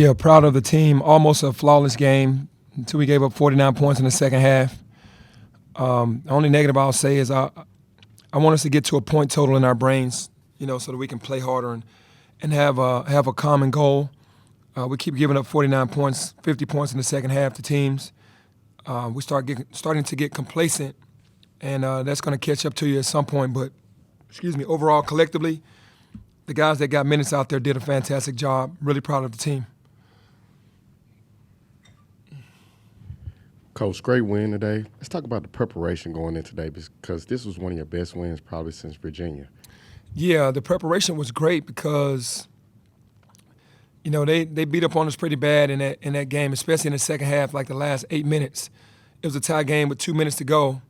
Yeah, proud of the team. Almost a flawless game until we gave up 49 points in the second half. The only negative I'll say is I want us to get to a point total in our brains, so that we can play harder and have a common goal. We keep giving up 49 points, 50 points in the second half to teams. We starting to get complacent, and that's going to catch up to you at some point. But, overall, collectively, the guys that got minutes out there did a fantastic job. Really proud of the team. Coach, great win today. Let's talk about the preparation going in today because this was one of your best wins probably since Virginia. Yeah, the preparation was great because, they beat up on us pretty bad in that game, especially in the second half, like the last 8 minutes. It was a tie game with 2 minutes to go,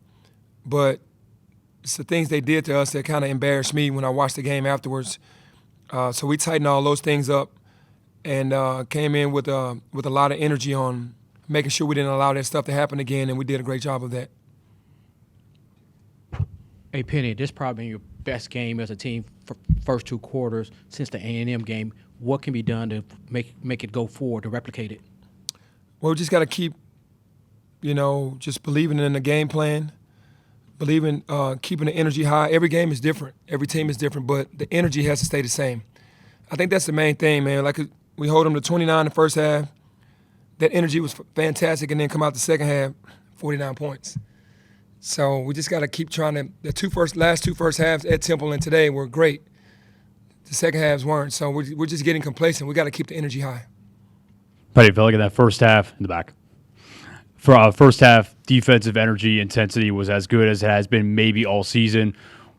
but it's the things they did to us that kind of embarrassed me when I watched the game afterwards. So we tightened all those things up and came in with a lot of energy on making sure we didn't allow that stuff to happen again, and we did a great job of that. Hey, Penny, this probably been your best game as a team for first 2 quarters since the A&M game. What can be done to make it go forward, to replicate it? Well, we just got to keep, just believing in the game plan, keeping the energy high. Every game is different. Every team is different, but the energy has to stay the same. I think that's the main thing, man. Like, we hold them to 29 in the first half. That energy was fantastic, and then come out the second half, 49 points. So we just got to keep trying to. The last two first halves at Temple and today were great. The second halves weren't. So we're just getting complacent. We got to keep the energy high. Penny, felt like in that first half in the back. For first half, defensive energy intensity was as good as it has been maybe all season.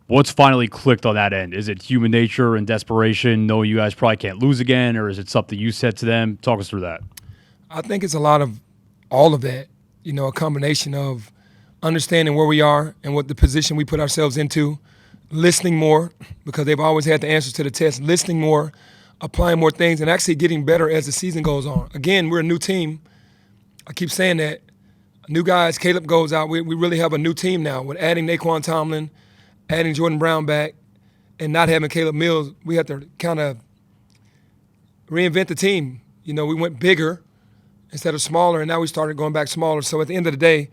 What's finally clicked on that end? Is it human nature and desperation, knowing you guys probably can't lose again, or is it something you said to them? Talk us through that. I think it's a lot of all of that, a combination of understanding where we are and what the position we put ourselves into, listening more because they've always had the answers to the test, listening more, applying more things, and actually getting better as the season goes on. Again, we're a new team. I keep saying that. New guys, Caleb goes out. We really have a new team now with adding Naquan Tomlin, adding Jordan Brown back, and not having Caleb Mills. We have to kind of reinvent the team. We went bigger instead of smaller, and now we started going back smaller. So at the end of the day,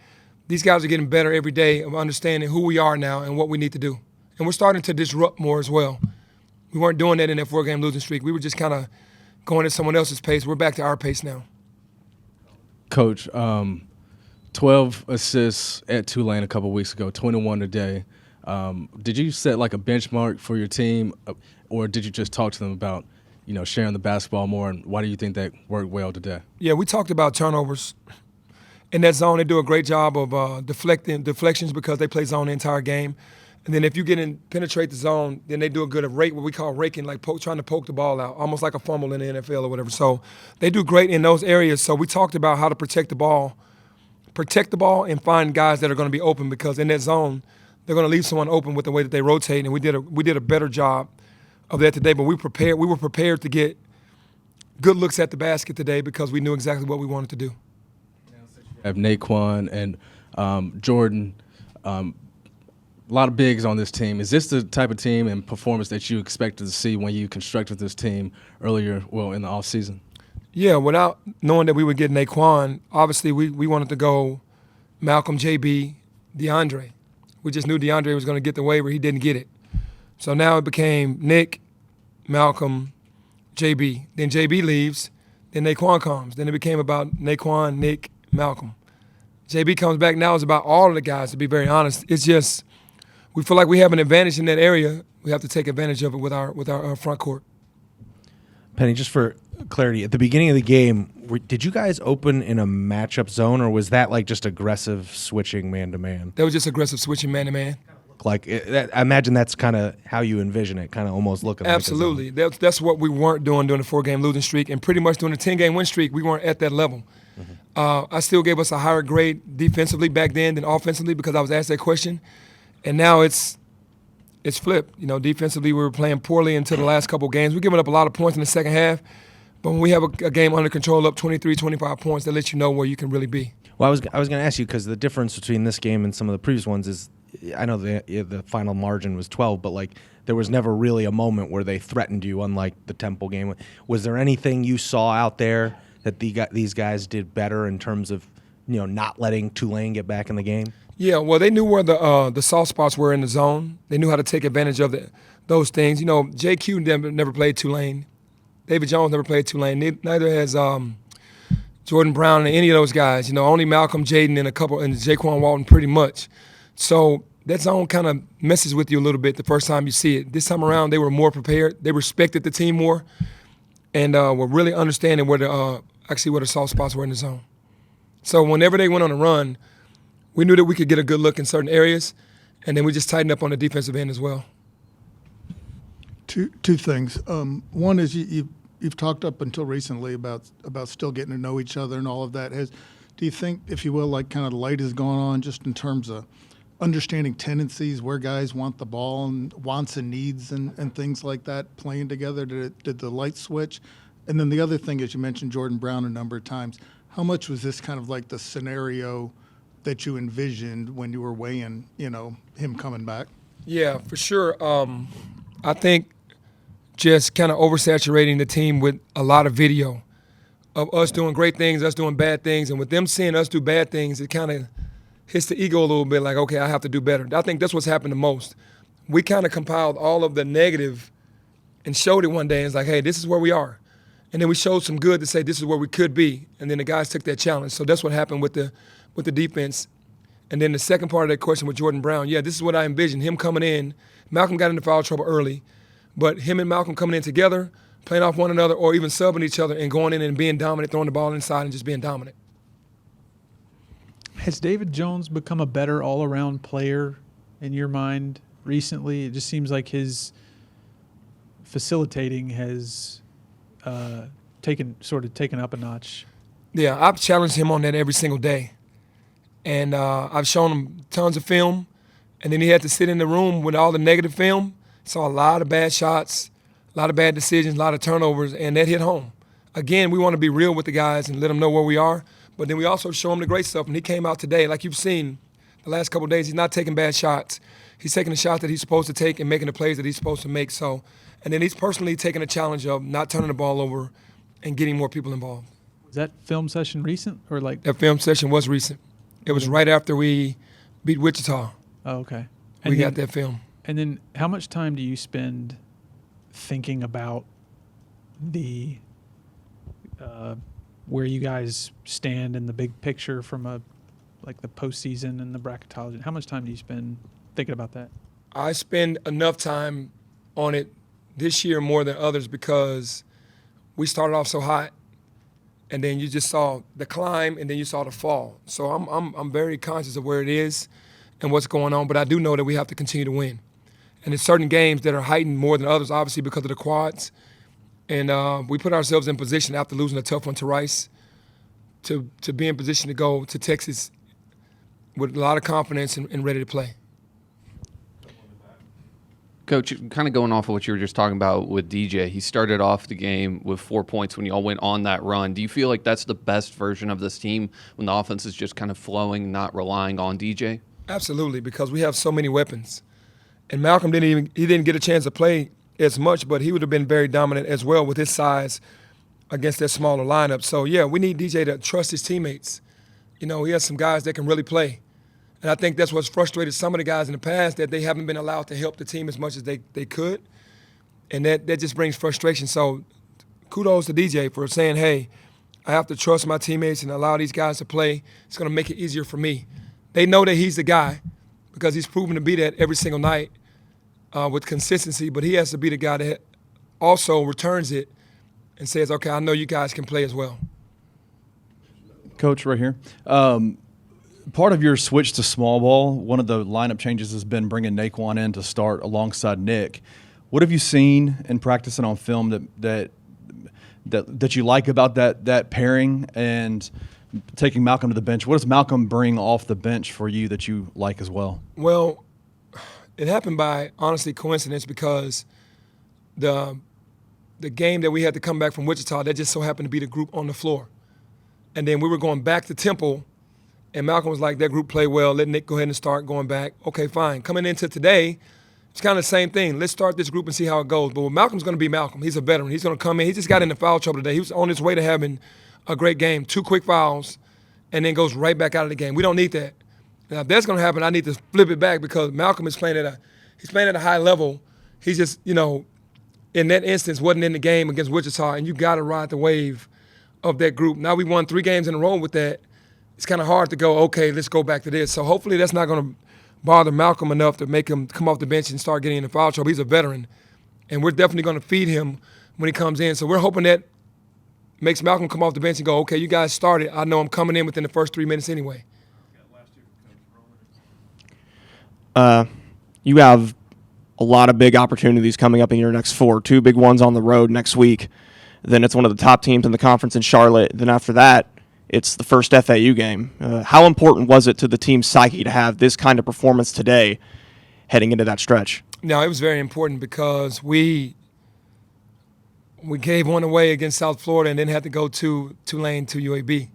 these guys are getting better every day of understanding who we are now and what we need to do. And we're starting to disrupt more as well. We weren't doing that in that 4-game losing streak. We were just kind of going at someone else's pace. We're back to our pace now. Coach, 12 assists at Tulane a couple weeks ago, 21 today. Did you set like a benchmark for your team, or did you just talk to them about sharing the basketball more, and why do you think that worked well today? Yeah, we talked about turnovers. In that zone, they do a great job of deflections because they play zone the entire game. And then if you penetrate the zone, then they do a good of what we call raking, like trying to poke the ball out, almost like a fumble in the NFL or whatever. So they do great in those areas. So we talked about how to protect the ball and find guys that are going to be open because in that zone, they're going to leave someone open with the way that they rotate. And we did a better job of that today, but we were prepared to get good looks at the basket today because we knew exactly what we wanted to do. You have Naquan and Jordan, a lot of bigs on this team. Is this the type of team and performance that you expected to see when you constructed this team earlier, in the offseason? Yeah, without knowing that we would get Naquan, obviously we wanted to go Malcolm, JB, DeAndre. We just knew DeAndre was going to get the waiver. He didn't get it. So now it became Nick, Malcolm, JB. Then JB leaves, then Naquan comes. Then it became about Naquan, Nick, Malcolm. JB comes back. Now it's about all of the guys, to be very honest. It's just we feel like we have an advantage in that area. We have to take advantage of it with our front court. Penny, just for clarity, at the beginning of the game, did you guys open in a matchup zone, or was that like just aggressive switching man-to-man? That was just aggressive switching man-to-man. I imagine that's kind of how you envision it, kind of almost looking Absolutely. like a That's what we weren't doing during the 4-game losing streak, and pretty much during the 10-game win streak, we weren't at that level. Mm-hmm. I still gave us a higher grade defensively back then than offensively because I was asked that question, and now it's flipped. Defensively we were playing poorly until the last couple games. We're giving up a lot of points in the second half, but when we have a game under control, up 23, 25 points, that lets you know where you can really be. Well, I was going to ask you because the difference between this game and some of the previous ones is I know the final margin was 12, but like there was never really a moment where they threatened you, unlike the Temple game. Was there anything you saw out there that these guys did better in terms of not letting Tulane get back in the game? Yeah, well, they knew where the soft spots were in the zone. They knew how to take advantage of those things. JQ never played Tulane. David Jones never played Tulane. Neither has Jordan Brown and any of those guys. Only Malcolm, Jaden, and Jaquan Walton pretty much. So that zone kind of messes with you a little bit the first time you see it. This time around, they were more prepared. They respected the team more, and were really understanding where the soft spots were in the zone. So whenever they went on a run, we knew that we could get a good look in certain areas, and then we just tightened up on the defensive end as well. Two things. One is you've talked up until recently about still getting to know each other and all of that. Do you think, if you will, like kind of the light has gone on just in terms of understanding tendencies, where guys want the ball and wants and needs and things like that, playing together? Did the light switch? And then the other thing is, you mentioned Jordan Brown a number of times. How much was this kind of like the scenario that you envisioned when you were weighing, him coming back? Yeah, for sure. I think just kind of oversaturating the team with a lot of video of us doing great things, us doing bad things, and with them seeing us do bad things, it kind of hits the ego a little bit, like, okay, I have to do better. I think that's what's happened the most. We kind of compiled all of the negative and showed it one day, and it's like, hey, this is where we are. And then we showed some good to say this is where we could be, and then the guys took that challenge. So that's what happened with the defense. And then the second part of that question with Jordan Brown, yeah, this is what I envisioned, him coming in. Malcolm got into foul trouble early, but him and Malcolm coming in together, playing off one another, or even subbing each other and going in and being dominant, throwing the ball inside and just being dominant. Has David Jones become a better all-around player in your mind recently? It just seems like his facilitating has taken up a notch. Yeah, I've challenged him on that every single day. And I've shown him tons of film, and then he had to sit in the room with all the negative film. Saw a lot of bad shots, a lot of bad decisions, a lot of turnovers, and that hit home. Again, we want to be real with the guys and let them know where we are, but then we also show them the great stuff. And he came out today, like you've seen the last couple of days, he's not taking bad shots. He's taking the shot that he's supposed to take and making the plays that he's supposed to make. So, and then he's personally taking a challenge of not turning the ball over and getting more people involved. Was that film session recent or like? That film session was recent. It was right after we beat Wichita. Oh, okay. We got that film. And then how much time do you spend thinking about the where you guys stand in the big picture from like the postseason and the bracketology? How much time do you spend thinking about that? I spend enough time on it this year more than others because we started off so hot. And then you just saw the climb, and then you saw the fall. So I'm very conscious of where it is and what's going on, but I do know that we have to continue to win. And there's certain games that are heightened more than others, obviously because of the quads. And we put ourselves in position after losing a tough one to Rice to be in position to go to Texas with a lot of confidence and ready to play. Coach, kind of going off of what you were just talking about with DJ, he started off the game with 4 points when you all went on that run. Do you feel like that's the best version of this team when the offense is just kind of flowing, not relying on DJ? Absolutely, because we have so many weapons. And Malcolm didn't get a chance to play as much, but he would have been very dominant as well with his size against that smaller lineup. So, yeah, we need DJ to trust his teammates. He has some guys that can really play. And I think that's what's frustrated some of the guys in the past, that they haven't been allowed to help the team as much as they could. And that just brings frustration. So kudos to DJ for saying, hey, I have to trust my teammates and allow these guys to play. It's going to make it easier for me. They know that he's the guy because he's proven to be that every single night with consistency, but he has to be the guy that also returns it and says, okay, I know you guys can play as well. Coach, right here. Part of your switch to small ball, one of the lineup changes has been bringing Naquan in to start alongside Nick. What have you seen in practicing on film that you like about that pairing and taking Malcolm to the bench? What does Malcolm bring off the bench for you that you like as well? Well, it happened by, honestly, coincidence because the game that we had to come back from Wichita, that just so happened to be the group on the floor. And then we were going back to Temple, And Malcolm was like, that group played well. Let Nick go ahead and start going back. Okay, fine. Coming into today, it's kind of the same thing. Let's start this group and see how it goes. But Malcolm's going to be Malcolm. He's a veteran. He's going to come in. He just got into foul trouble today. He was on his way to having a great game. 2 quick fouls, and then goes right back out of the game. We don't need that. Now, if that's going to happen, I need to flip it back because Malcolm is playing at a high level. He's just, in that instance, wasn't in the game against Wichita, and you got to ride the wave of that group. Now we won 3 games in a row with that. It's kind of hard to go, okay, let's go back to this. So hopefully that's not going to bother Malcolm enough to make him come off the bench and start getting into foul trouble. He's a veteran, and we're definitely going to feed him when he comes in. So we're hoping that makes Malcolm come off the bench and go, okay, you guys started. I know I'm coming in within the first 3 minutes anyway. You have a lot of big opportunities coming up in your next 4, 2 big ones on the road next week. Then it's one of the top teams in the conference in Charlotte. Then after that, it's the first FAU game. How important was it to the team's psyche to have this kind of performance today heading into that stretch? No, it was very important because we gave one away against South Florida and then had to go to Tulane to UAB.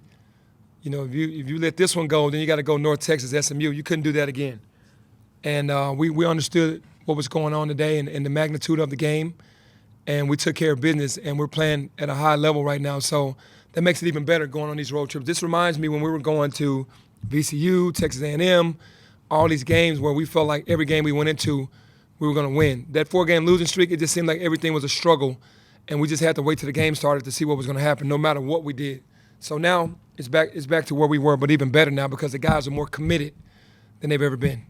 If you let this one go, then you got to go North Texas, SMU. You couldn't do that again. And we understood what was going on today and the magnitude of the game, and we took care of business, and we're playing at a high level right now. So that makes it even better going on these road trips. This reminds me when we were going to VCU, Texas A&M, all these games where we felt like every game we went into, we were going to win. That 4-game losing streak, it just seemed like everything was a struggle, and we just had to wait till the game started to see what was going to happen, no matter what we did. So now it's back to where we were, but even better now because the guys are more committed than they've ever been.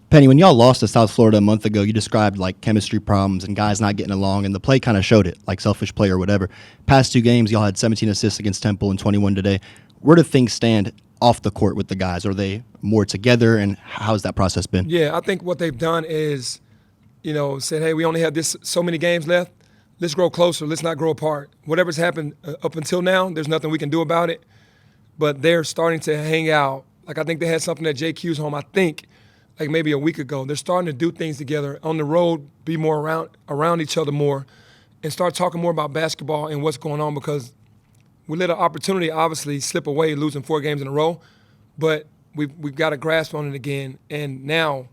Penny, when y'all lost to South Florida a month ago, you described like chemistry problems and guys not getting along, and the play kind of showed it, like selfish play or whatever. Past 2 games, y'all had 17 assists against Temple and 21 today. Where do things stand off the court with the guys? Are they more together, and how's that process been? Yeah, I think what they've done is, said, hey, we only have so many games left. Let's grow closer. Let's not grow apart. Whatever's happened up until now, there's nothing we can do about it. But they're starting to hang out. Like I think they had something at JQ's home, I think, like maybe a week ago. They're starting to do things together on the road, be more around each other more, and start talking more about basketball and what's going on because we let an opportunity obviously slip away, losing 4 games in a row, but we've got a grasp on it again. And now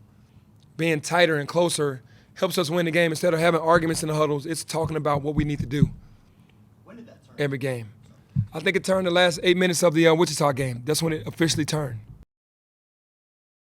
being tighter and closer helps us win the game. Instead of having arguments in the huddles, it's talking about what we need to do. When did that turn? Every game. I think it turned the last 8 minutes of the Wichita game. That's when it officially turned.